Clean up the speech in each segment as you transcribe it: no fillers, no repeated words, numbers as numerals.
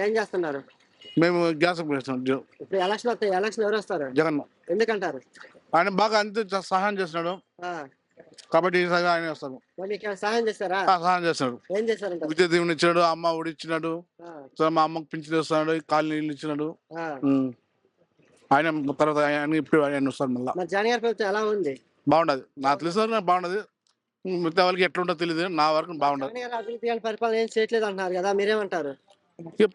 ఏం చేస్తున్నారు? మేము గ్యాస్ చేస్తాం. ఇప్పుడు ఎలక్షన్ వస్తాయి. ఎలక్షన్ ఎవరు వస్తారు? జగన్ ఎందుకంటారు? ఆయన బాగా అంతే సహాయం చేస్తున్నాడు ఆ, కాబట్టి ఈసారి ఆయన వస్తాడు. మరి మీకు ఏమైనా సహాయం చేస్తారా? సహాయం చేస్తున్నాడు. ఏం చేశారంటారు? విద్యుత్ దీవెన ఇచ్చినాడు, అమ్మ ఒడి ఇచ్చినాడు, ఆ, మా అమ్మకు పింఛన్ ఇస్తున్నాడు, కాలనీ నీళ్ళు ఇచ్చినాడు. ఆ. ఆయన తర్వాత ఆయన ఇప్పుడు ఆయన వస్తారు మళ్ళీ. మరి జగన్ గారి ప్రభుత్వం ఎలా ఉంది? బాగుండదు, నాకు తెలిసిన వరకు బాగుండదు. మిగతా వాళ్ళకి ఎట్లుంటో తెలియదు, నా వరకు బాగుండదు. జగన్ గారు అభివృద్ధి గారి పరిపాలన ఏం చేయట్లేదు అంటున్నారు కదా, మీరేమంటారు?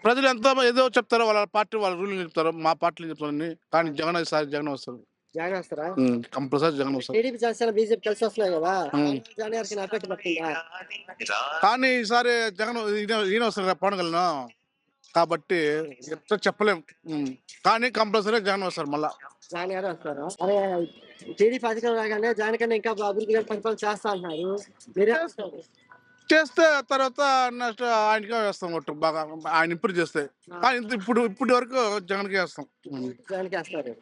ప్రజలు ఎంత ఏదో చెప్తారో, వాళ్ళ పార్టీ వాళ్ళ రూలింగ్ చెప్తారో, మా పార్టీలు చెప్తారని. కానీ జగన్ ఈసారి జగన్ వస్తారు, జగన్ వస్తారా? కంపల్సరీ జగన్ వస్తారు. టీడీపీ జనసేన బీజేపీ కలిసి వస్తున్నాయి కదా, జగన్ గారికి ఎఫెక్ట్ పడుతుందా? కానీ ఈసారి జగన్ ఈయన వస్తారు పవన్ కళ్యాణ్, కాబట్టి ఎట్లా చెప్పలేం. కానీ కంపల్సరీ జగన్ వస్తారు మళ్ళా. జగన్ గారు వస్తారు. అరే టీడీపీ అధికారం రాగానే జగన్ కన్నా ఇంకా అభివృద్ధి గారి పరిపాలన చేస్తా అంటున్నారు, మీరే చేస్తే తర్వాత నెక్స్ట్ ఆయనకే వేస్తాం ఒట్టు, బాగా ఆయన ఇంప్రూవ్ చేస్తే. కానీ ఇప్పటి వరకు జగన్కే వేస్తాం. జగన్కి వేస్తారు.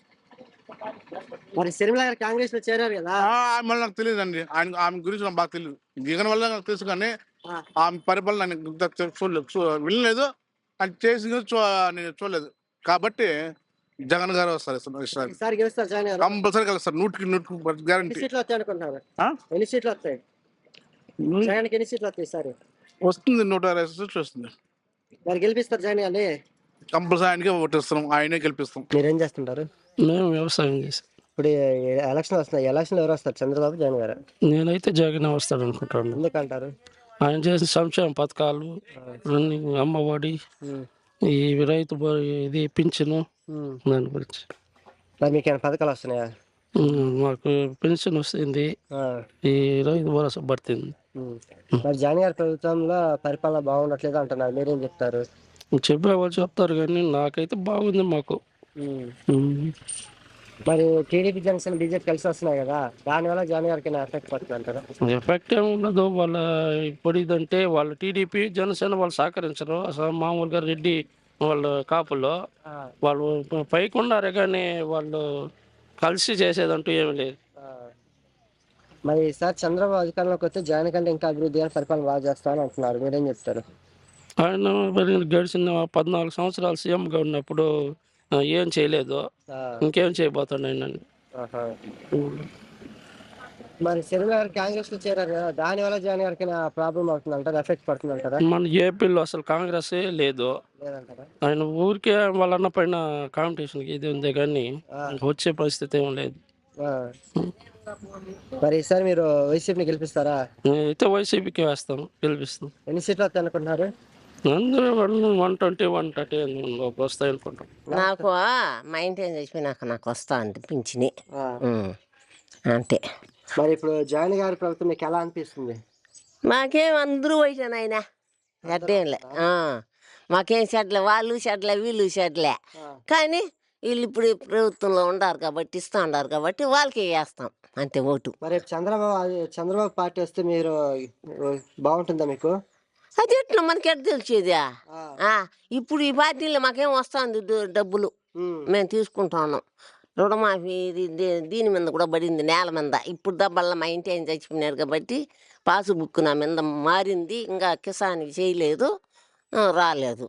మరి షర్మిల గారు కాంగ్రెస్ లో చేరారు కదా, మళ్ళీ నాకు తెలియదు అండి, ఆమె గురించి నాకు బాగా తెలియదు. జగన్ వల్ల నాకు తెలుసు, కానీ ఆమె పరిపాలన వినలేదు, అని చేసి నేను చూడలేదు. కాబట్టి జగన్ గారు వస్తారు ఈసారి గెలుస్తారు జగన్ గారు కంపల్సరీ కలుస్తారు, 100% గ్యారంటీ. ఎన్ని సీట్లు వస్తాయి అనుకుంటున్నారు? ఎన్ని సీట్లు వస్తాయి జగన్కి? ఎన్ని సీట్లు వస్తాయి ఈసారి? వస్తుంది 120 సీట్లు వస్తుంది. మరి గెలిపిస్తారు జగన్ గారిని? కంపల్సరీ ఆయనకే ఓటేస్తున్నాం, ఆయనే గెలిపిస్తాం. మీరేం చేస్తుంటారు? మేము వ్యవసాయం చేసాం. ఇప్పుడు ఎలక్షన్ వస్తున్నాయి, ఎలక్షన్ ఎవరు వస్తారు, చంద్రబాబు జగన్ గారు? నేనైతే జగన్ వస్తాడు అనుకుంటాను. ఎందుకంటారు? ఆయన చేసిన సంక్షేమ పథకాలు, అమ్మఒడి, ఈ రైతు ఇది పింఛను, దాని గురించి. మరి మీకు ఏమైనా పథకాలు వస్తున్నాయా? మాకు పెన్షన్ వస్తుంది, ఈ రైతు భరోసా పడుతుంది. మరి జగన్ గారి ప్రభుత్వంలో పరిపాలన బాగుండట్లేదు అంటున్నారు, మీరేం చెప్తారు? చెప్పేవాళ్ళు చెప్తారు కానీ నాకైతే బాగుంది మాకు. మరి టీడీపీ జనసేన బీజేపీ కలిసి వస్తున్నాయి కదా, దానివల్ల జగన్ గారికి ఎఫెక్ట్ పడుతుంది అంటారా? ఎఫెక్ట్ ఏమి ఉండదు. వాళ్ళ ఇప్పుడు ఇదంటే వాళ్ళు టీడీపీ జనసేన వాళ్ళు సహకరించరు అసలు. మామూలుగా రెడ్డి వాళ్ళ కాపుల్లో వాళ్ళు పైకి ఉన్నారే కానీ వాళ్ళు కలిసి చేసేదంటూ ఏమి లేదు. మరి ఈసారి చంద్రబాబు అధికారంలోకి వస్తే జగన్ కంటే ఇంకా అభివృద్ధి పరిపాలన బాగా చేస్తామని అంటున్నారు, మీరేం చెప్తారు? ఆయన గడిచిన 14 సంవత్సరాలు సీఎంగా ఉన్నప్పుడు ఏం చేయలేదు, ఇంకేం చేయబోతాడు ఆయన. మరి షర్మిల గారు కాంగ్రెస్ లో చేరారు కదా, దాని వల్ల జగన్ గారికి ప్రాబ్లం అవుతుంది అంటారా, ఎఫెక్ట్ పడుతుంది అంటారా? మన ఏపీలో అసలు కాంగ్రెస్ లేదు, ఆయన ఊరికే వాళ్ళ అన్న పైన కాంపిటీషన్కి ఇది ఉంది కానీ వచ్చే పరిస్థితి ఏం లేదు. మరి ఈసారి మీరు వైసీపీని గెలిపిస్తారా? అయితే వైసీపీకి వేస్తాం, గెలిపిస్తాం. ఎన్ని సీట్లు వస్తాయి అనుకుంటున్నారు? అందరూ 120, 130 వస్తాయి అనుకుంటాం. నాకు మా ఇంటి చచ్చిపోయినాక నాకు వస్తా అనిపించింది అంతే. మరి ఇప్పుడు జగన్ గారి ప్రభుత్వం మీకు ఎలా అనిపిస్తుంది? మాకేం అందరూ పోయిటాను ఆయన అడ్డేంలే, మాకేం చెడ్లే, వాళ్ళు చెడ్లే వీళ్ళు చెడ్లే, కానీ వీళ్ళు ఇప్పుడు ప్రభుత్వంలో ఉండారు కాబట్టి ఇస్తా ఉన్నారు కాబట్టి వాళ్ళకి వేస్తాం అంతే ఓటు. మరి చంద్రబాబు పార్టీ వస్తే మీరు బాగుంటుందా మీకు? అది ఎట్లా మనకి ఎట్లా తెలిసేది? ఇప్పుడు ఈ పార్టీలో మాకేం వస్తుంది డబ్బులు, మేము తీసుకుంటా ఉన్నాం. రుణమాఫీ దీని మీద కూడా పడింది, నేల మీద. ఇప్పుడు దబ్బల్లా మా ఇంటి ఆయన చచ్చిపోయినారు కాబట్టి పాస్బుక్ నా మీద మారింది, ఇంకా కిసాన్కి చేయలేదు, రాలేదు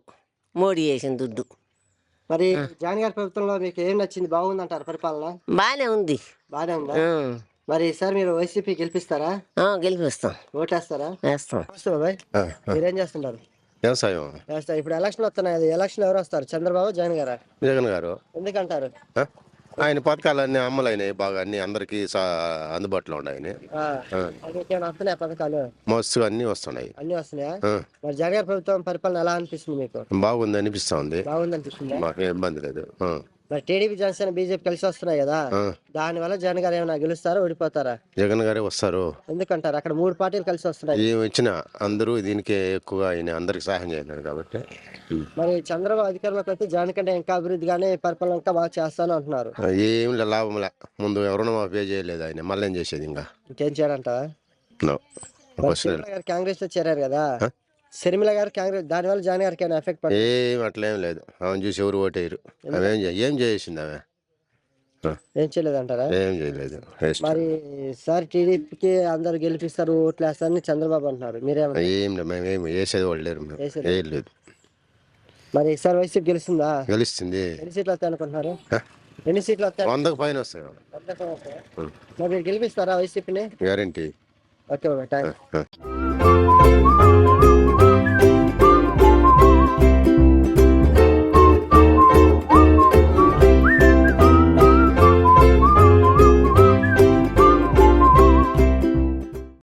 మోడీ వేసిన దుడ్డు. మరి జగన్ గారి ప్రభుత్వంలో మీకు ఏం నచ్చింది, బాగుందంటారు పరిపాలన? బాగానే ఉంది. బాగానే ఉందా? మరి ఈసారి మీరు వైసీపీ గెలిపిస్తారా? గెలిపిస్తాం. ఓటేస్తారా? వేస్తాం. బాబాయ్ మీరేం చేస్తుంటారు? వ్యవసాయం. ఇప్పుడు ఎలక్షన్ వస్తున్నాయి, ఎలక్షన్ ఎవరు వస్తారు, చంద్రబాబు జగన్ గారా? జగన్ గారు. ఎందుకంటారు? ఆయన పథకాలన్నీ అమలైనాయి, బాగా అన్ని అందరికి అందుబాటులో ఉన్నాయి. వస్తున్నాయి పథకాలు మస్తుగా అన్ని వస్తున్నాయి. అన్ని వస్తున్నాయా? మరి జగన్ గారి ప్రభుత్వం పరిపాలన ఎలా అనిపిస్తుంది మీకు? బాగుంది అనిపిస్తుంది, బాగుంది అనిపిస్తుంది, మాకు ఇబ్బంది లేదు. మరి టీడీపీ జనసేన బీజేపీ కలిసి వస్తున్నాయి కదా, దాని వల్ల జగన్ గారు ఏమైనా గెలుస్తారా ఓడిపోతారా? జగన్ గారే వస్తారు. ఎందుకంటారు? అక్కడ 3 పార్టీలు కలిసి వస్తున్నాయి, ఏమి వచ్చినా అందరూ దీనికే ఎక్కువగా ఆయన అందరికి సహాయం చేయలేరు కాబట్టి. మరి చంద్రబాబు అధికారంలోకి వస్తే జగన్ కంటే ఇంకా అభివృద్ధిగానే పరిపాలన ఇంకా బాగా చేస్తాను అంటున్నారు. ఏం లాభంలే, ముందు రుణమాఫీ పే చేయలేదు ఆయన, మళ్ళీ ఏం చేసేది ఇంకా? ఇంకేం చేయడంటావా? కాంగ్రెస్ లో చేరారు కదా, షర్మిల గారు కాంగ్రెస్, దాని వల్ల జగన్ గారికి ఎఫెక్ట్ పడుతుంది? ఏం అట్లేం లేదు, ఆమె చూసి ఎవరు ఓటేయరు. ఏం చేసింది ఆమె? ఏం చేయలేదు అంటారా? ఏం చేయలేదు. మరి సార్ టీడీపీకి అందరు గెలిపిస్తారు, ఓట్లు వేస్తారని చంద్రబాబు అంటున్నారు, మీరేమో? ఏం లేదు, మేమేమి వేసేది వాళ్ళు లేరు, లేదు. మరి ఈసారి వైసీపీ గెలుస్తుందా? గెలుస్తుంది. ఎన్ని సీట్లు వస్తాయి అనుకుంటున్నారు? హ? ఎన్ని సీట్లు వస్తాయి? 100కు పైన వస్తాయి. మరి మీరు గెలిపిస్తారా వైసీపీని? గ్యారంటీ. ఓకే బాబాయ్, థ్యాంక్స్.